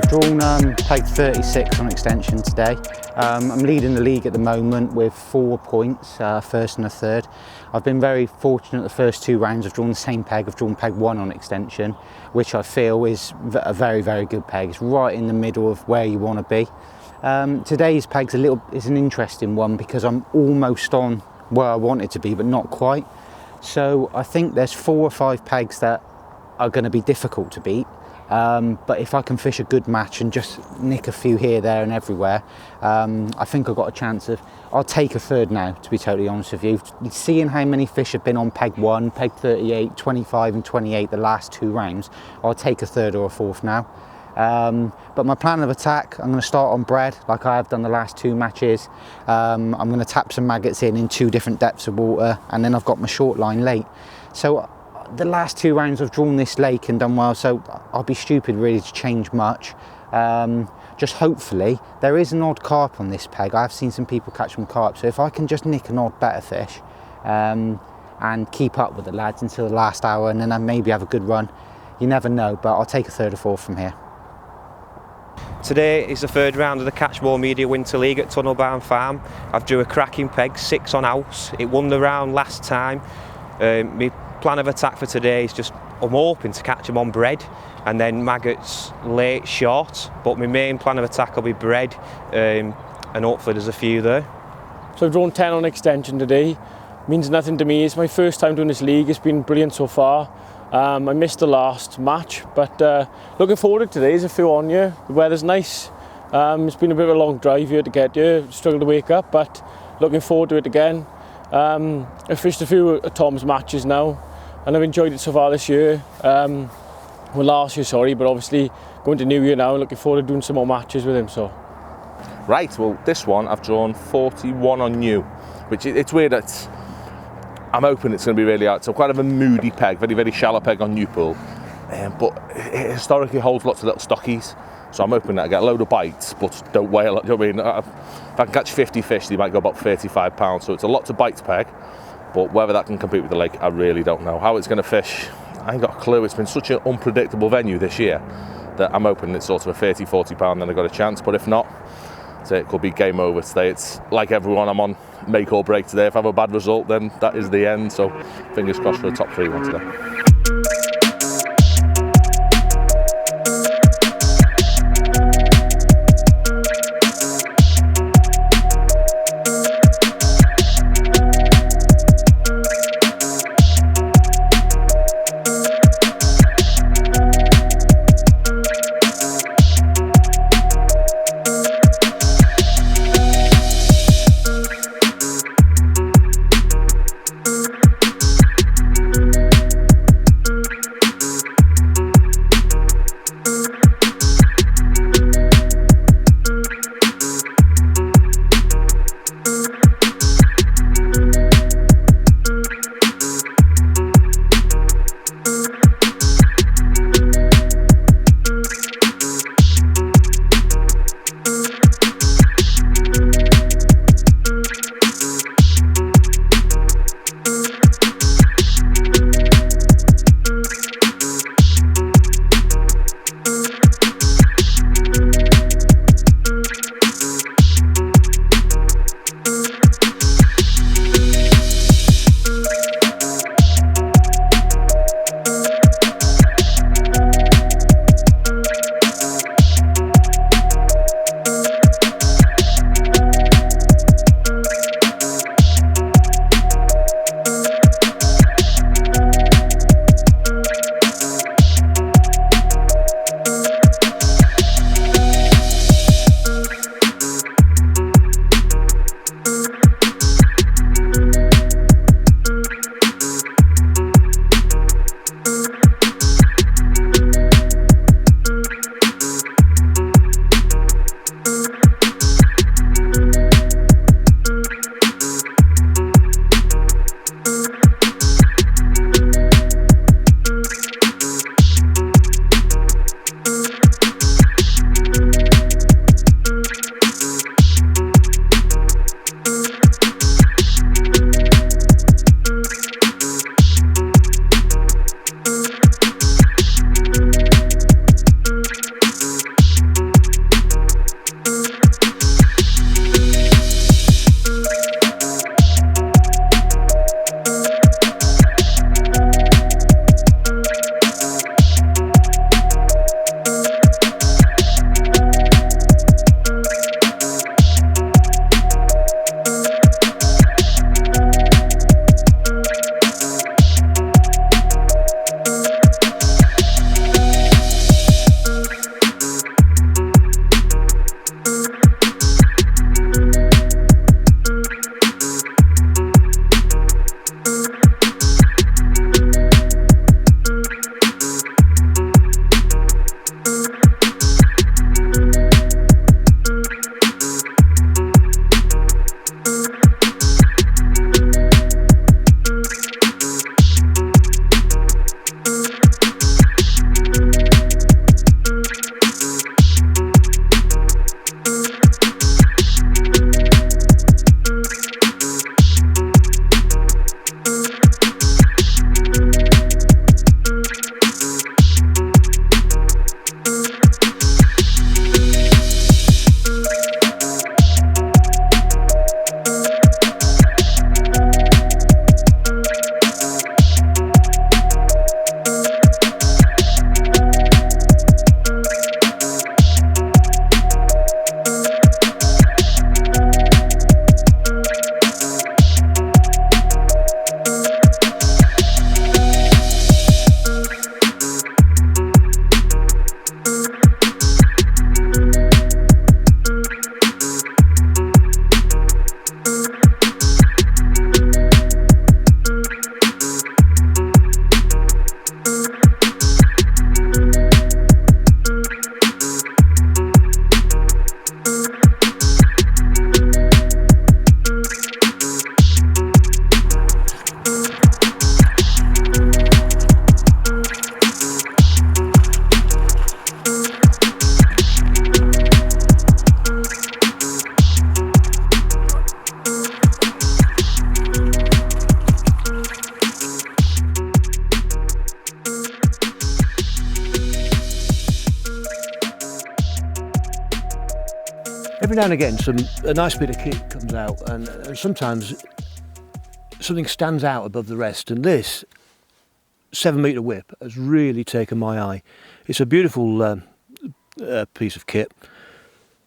Drawn peg 36 on extension today. I'm leading the league at the moment with 4 points, first and a third. I've been very fortunate the first 2 rounds. I've drawn the same peg. I've drawn peg 1 on extension, which I feel is a very, very good peg. It's right in the middle of where you want to be. Today's peg's is an interesting one because I'm almost on where I wanted to be, but not quite. So I think there's 4 or 5 pegs that are going to be difficult to beat. But if I can fish a good match and just nick a few here, there and everywhere, I think I've got a chance of... I'll take a third now, to be totally honest with you. Seeing how many fish have been on peg 1, peg 38, 25 and 28 the last 2 rounds, I'll take a third or a fourth now. But my plan of attack, I'm going to start on bread like I have done the last 2 matches. I'm going to tap some maggots in 2 different depths of water, and then I've got my short line late. So the last 2 rounds I've drawn this lake and done well, so I'll be stupid really to change much. Just hopefully, there is an odd carp on this peg. I've seen some people catch some carp, so if I can just nick an odd better fish and keep up with the lads until the last hour, and then I maybe have a good run, you never know, but I'll take a third or fourth from here. Today is the 3rd round of the Catchmore Media Winter League at Tunnelbarn Farm. I've drew a cracking peg, 6 on house. It won the round last time. My plan of attack for today is just, I'm hoping to catch them on bread and then maggots late short, but my main plan of attack will be bread, and hopefully there's a few there. So I've drawn 10 on extension today. Means nothing to me. It's my first time doing this league. It's been brilliant so far. I missed the last match, but looking forward to today. There's a few on here. The weather's nice. It's been a bit of a long drive here to get here. Struggled to wake up, but looking forward to it again. I've fished a few of Tom's matches now, and I've enjoyed it so far this year. Well, last year, sorry, but obviously going to New Year now, looking forward to doing some more matches with him. So, right, well, this one I've drawn 41 on new, which it's weird that I'm hoping it's going to be really hard. So quite of a moody peg, very, very shallow peg on new pool, but it historically holds lots of little stockies. So I'm hoping that I get a load of bites, but don't weigh a lot. You know what I mean? If I can catch 50 fish, they might go about 35 pounds. So it's a lot to bite peg, but whether that can compete with the lake, I really don't know. How it's going to fish, I ain't got a clue. It's been such an unpredictable venue this year that I'm hoping it's sort of a 30, 40 pound, then I've got a chance. But if not, so it could be game over today. It's like everyone, I'm on make or break today. If I have a bad result, then that is the end. So fingers crossed for a top 3 one today. Every now and again a nice bit of kit comes out, and sometimes something stands out above the rest, and this 7 metre whip has really taken my eye. It's a beautiful piece of kit.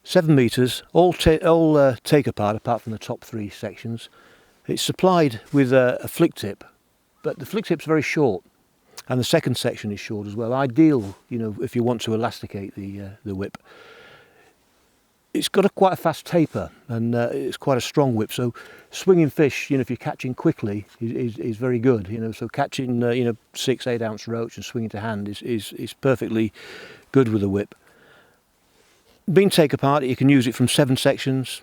7 metres, all take apart from the top 3 sections. It's supplied with a flick tip, but the flick tip's very short, and the second section is short as well. Ideal, you know, if you want to elasticate the whip. It's got quite a fast taper, and it's quite a strong whip. So swinging fish, you know, if you're catching quickly, is very good. You know, so catching 6-8 ounce roach and swinging to hand is perfectly good with a whip. Being take apart, you can use it from 7 sections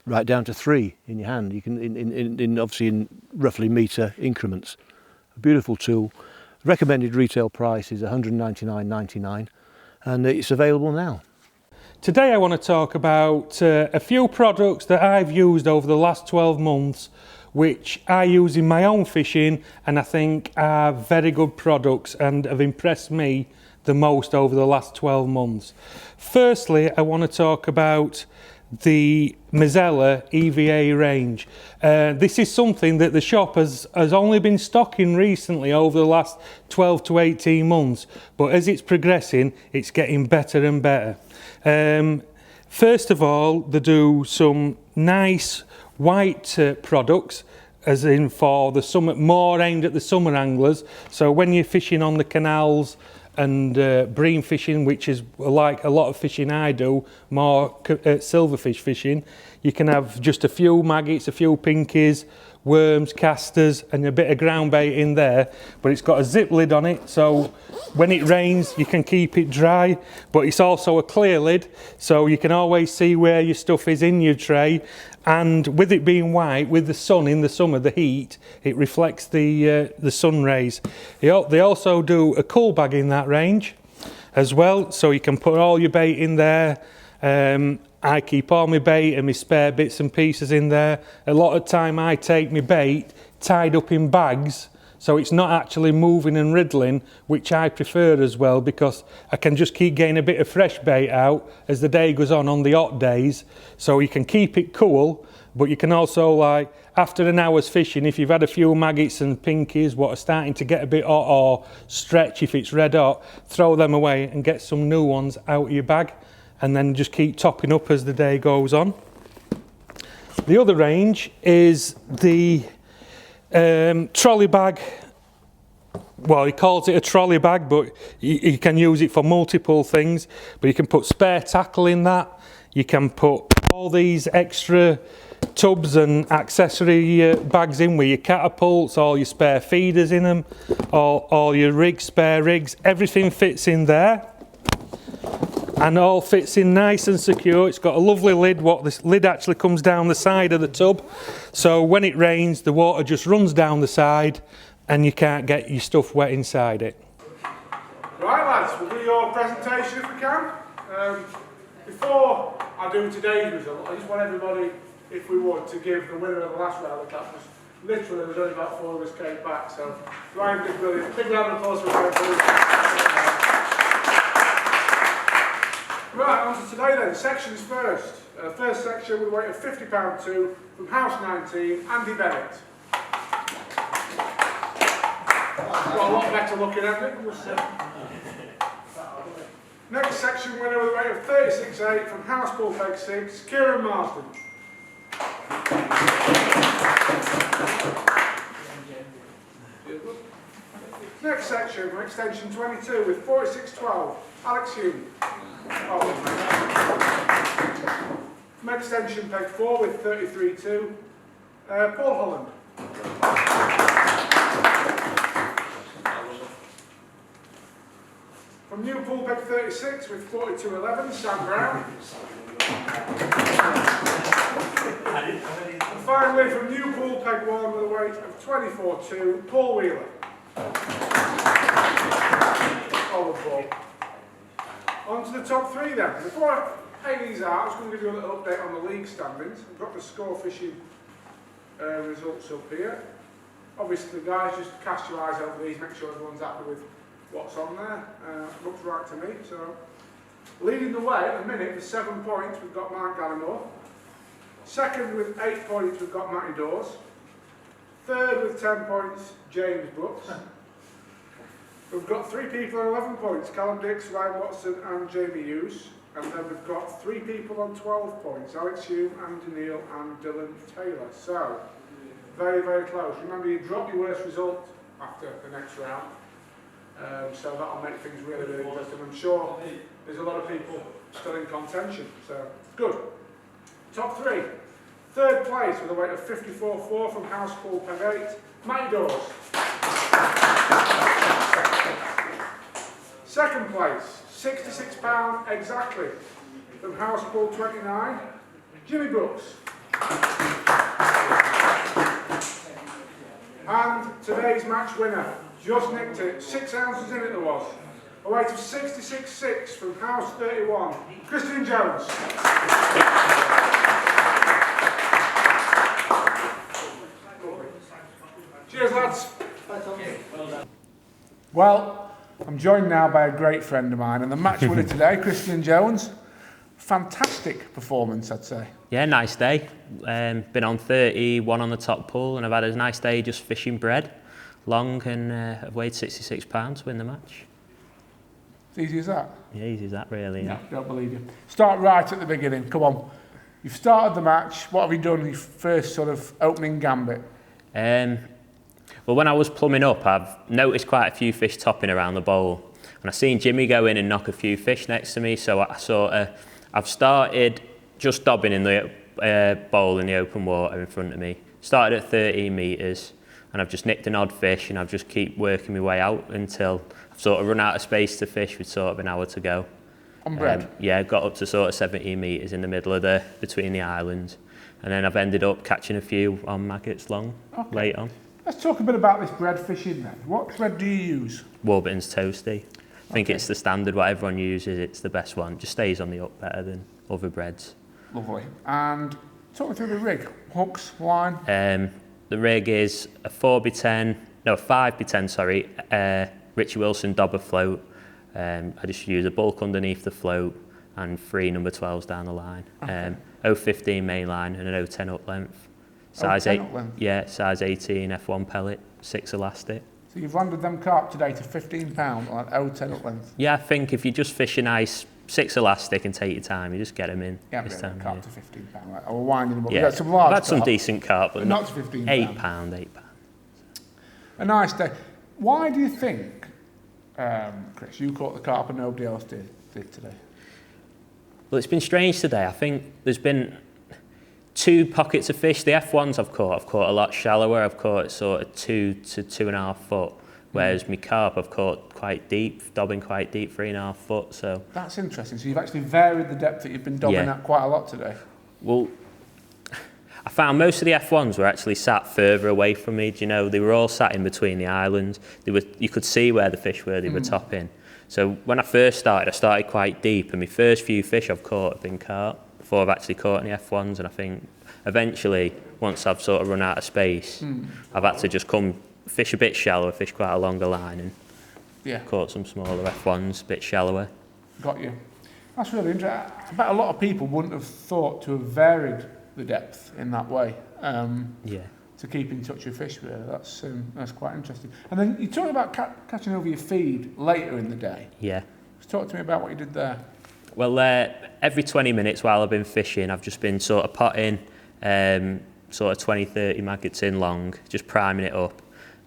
right down to 3 in your hand. You can obviously in roughly metre increments. A beautiful tool. Recommended retail price is $199.99, and it's available now. Today I want to talk about a few products that I've used over the last 12 months, which I use in my own fishing, and I think are very good products and have impressed me the most over the last 12 months. Firstly, I want to talk about the Mozilla EVA range. This is something that the shop has only been stocking recently over the last 12 to 18 months, but as it's progressing, it's getting better and better. First of all, they do some nice white products, as in for the summer, more aimed at the summer anglers. So when you're fishing on the canals and bream fishing, which is like a lot of fishing I do, more silverfish fishing, you can have just a few maggots, a few pinkies, worms, casters, and a bit of ground bait in there. But it's got a zip lid on it, so when it rains you can keep it dry. But it's also a clear lid, so you can always see where your stuff is in your tray. And with it being white, with the sun in the summer, the heat, it reflects the sun rays. They also do a cool bag in that range as well, so you can put all your bait in there. I keep all my bait and my spare bits and pieces in there. A lot of time I take my bait tied up in bags, so it's not actually moving and riddling, which I prefer as well, because I can just keep getting a bit of fresh bait out as the day goes on the hot days. So you can keep it cool, but you can also, like, after an hour's fishing, if you've had a few maggots and pinkies what are starting to get a bit hot or stretch if it's red hot, throw them away and get some new ones out of your bag, and then just keep topping up as the day goes on. The other range is the trolley bag. Well, he calls it a trolley bag, but you can use it for multiple things. But you can put spare tackle in that. You can put all these extra tubs and accessory bags in with your catapults, all your spare feeders in them, all your rigs, spare rigs. Everything fits in there. And all fits in nice and secure. It's got a lovely lid. This lid actually comes down the side of the tub, so when it rains the water just runs down the side and you can't get your stuff wet inside it. Right lads, we'll do your presentation if we can. Before I do today's result, I just want everybody, if we would, to give the winner of the last round of the cup. Literally there's only about 4 of us came back, so Ryan did brilliant. Big round of applause for Ryan. Right, on to today then. Sections first. First section with a weight of £50.2 from House 19, Andy Bennett. Got a lot better looking at it. Next section winner with a weight of 36.8 from House Bullpeg 6, Kieran Marsden. Next section from Extension 22 with 46.12, Alex Hughes. From Extension Peg 4 with 33.2, Paul Holland. From New Pool Peg 36 with 42.11, Sam Brown. And finally from New Pool Peg 1 with a weight of 24.2, Paul Wheeler. On to the top 3 then. Before I pay these out, I was going to give you a little update on the league standings. I've got the score fishing results up here. Obviously guys, just cast your eyes over these, make sure everyone's happy with what's on there. Looks right to me. So Leading the way at the minute with 7 points, we've got Mark Gallimore. Second with 8 points, we've got Matty Dawes. Third with 10 points, James Brooks. We've got 3 people on 11 points, Callum Dicks, Ryan Watson and Jamie Hughes. And then we've got 3 people on 12 points, Alex Hume, Andy Neal and Dylan Taylor. So, very, very close. Remember, you drop your worst result after the next round. So that'll make things really, really interesting. I'm sure there's a lot of people still in contention. So, good. Top 3. Third place with a weight of 54.4 from House Pool Peg 8, Matty Dawes. Second place, £66 exactly, from House Pool 29, Jimmy Brooks. And today's match winner, just nicked it, 6 ounces in it there was, a weight of 66.6 from House 31, Kristian Jones. Cheers, lads. Well, I'm joined now by a great friend of mine and the match winner today, Kristian Jones. Fantastic performance, I'd say. Yeah, nice day. Been on 31 on the top pull and I've had a nice day just fishing bread, long, and I've weighed 66 pounds to win the match. It's easy as that? Yeah, easy as that really, yeah. No, don't believe you. Start right at the beginning, come on. You've started the match, what have you done in your first sort of opening gambit? Well, when I was plumbing up, I've noticed quite a few fish topping around the bowl. And I seen Jimmy go in and knock a few fish next to me, so I've started just dobbing in the bowl in the open water in front of me. Started at 13 metres, and I've just nicked an odd fish, and I've just keep working my way out until I've sort of run out of space to fish with sort of an hour to go. On bread? Yeah, got up to sort of 17 metres in the middle of between the islands. And then I've ended up catching a few on maggots long, late on. Let's talk a bit about this bread fishing then. What bread do you use? Warburton's Toasty. I think it's the standard, what everyone uses, it's the best one. Just stays on the up better than other breads. Lovely. And talk me through the rig. Hooks, line? The rig is a 5x10, sorry, Richie Wilson dobber float. I just use a bulk underneath the float and 3 number 12s down the line. Okay. 015 main line and an 010 up length. Size 8, yeah, size 18 F1 pellet, 6 elastic. So you've landed them carp today to £15 on 010 up length? Yeah, I think if you just fish a nice 6 elastic and take your time, you just get them in. Yeah, this time, carp to £15. Right? I will wind them up. Yeah. We've had some large I've had some carp, decent carp, but not to £15. £8. A nice day. Why do you think, Chris, you caught the carp and nobody else did today? Well, it's been strange today. I think there's been 2 pockets of fish. The F1s I've caught a lot shallower. I've caught sort of 2 to 2.5 foot, whereas my carp I've caught quite deep, dobbing quite deep, 3.5 foot. So that's interesting. So you've actually varied the depth that you've been dobbing at quite a lot today. Well, I found most of the F1s were actually sat further away from me. Do you know, they were all sat in between the islands. You could see where the fish were. They were topping. So when I first started, I started quite deep, and my first few fish I've caught have been carp before I've actually caught any F1s. And I think eventually, once I've sort of run out of space, I've had to just come fish a bit shallower, fish quite a longer line, and caught some smaller F1s, a bit shallower. Got you. That's really interesting. I bet a lot of people wouldn't have thought to have varied the depth in that way. To keep in touch with fish, really. That's quite interesting. And then you talk about catching over your feed later in the day. Yeah. Just talk to me about what you did there. Well, every 20 minutes while I've been fishing, I've just been sort of potting, sort of 20, 30 maggots in long, just priming it up.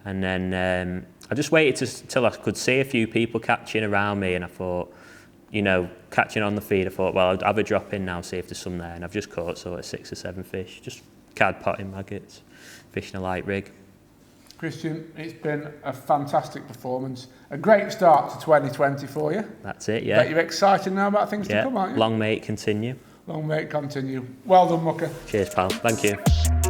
And then I just waited till I could see a few people catching around me, and I thought, you know, catching on the feed, I thought, well, I'll have a drop in now, see if there's some there. And I've just caught sort of 6 or 7 fish, just cad potting maggots, fishing a light rig. Kristian, it's been a fantastic performance. A great start to 2020 for you. That's it, yeah. Bet you're excited now about things to come, aren't you? Long may it continue. Long may it continue. Well done, Mucker. Cheers, pal. Thank you.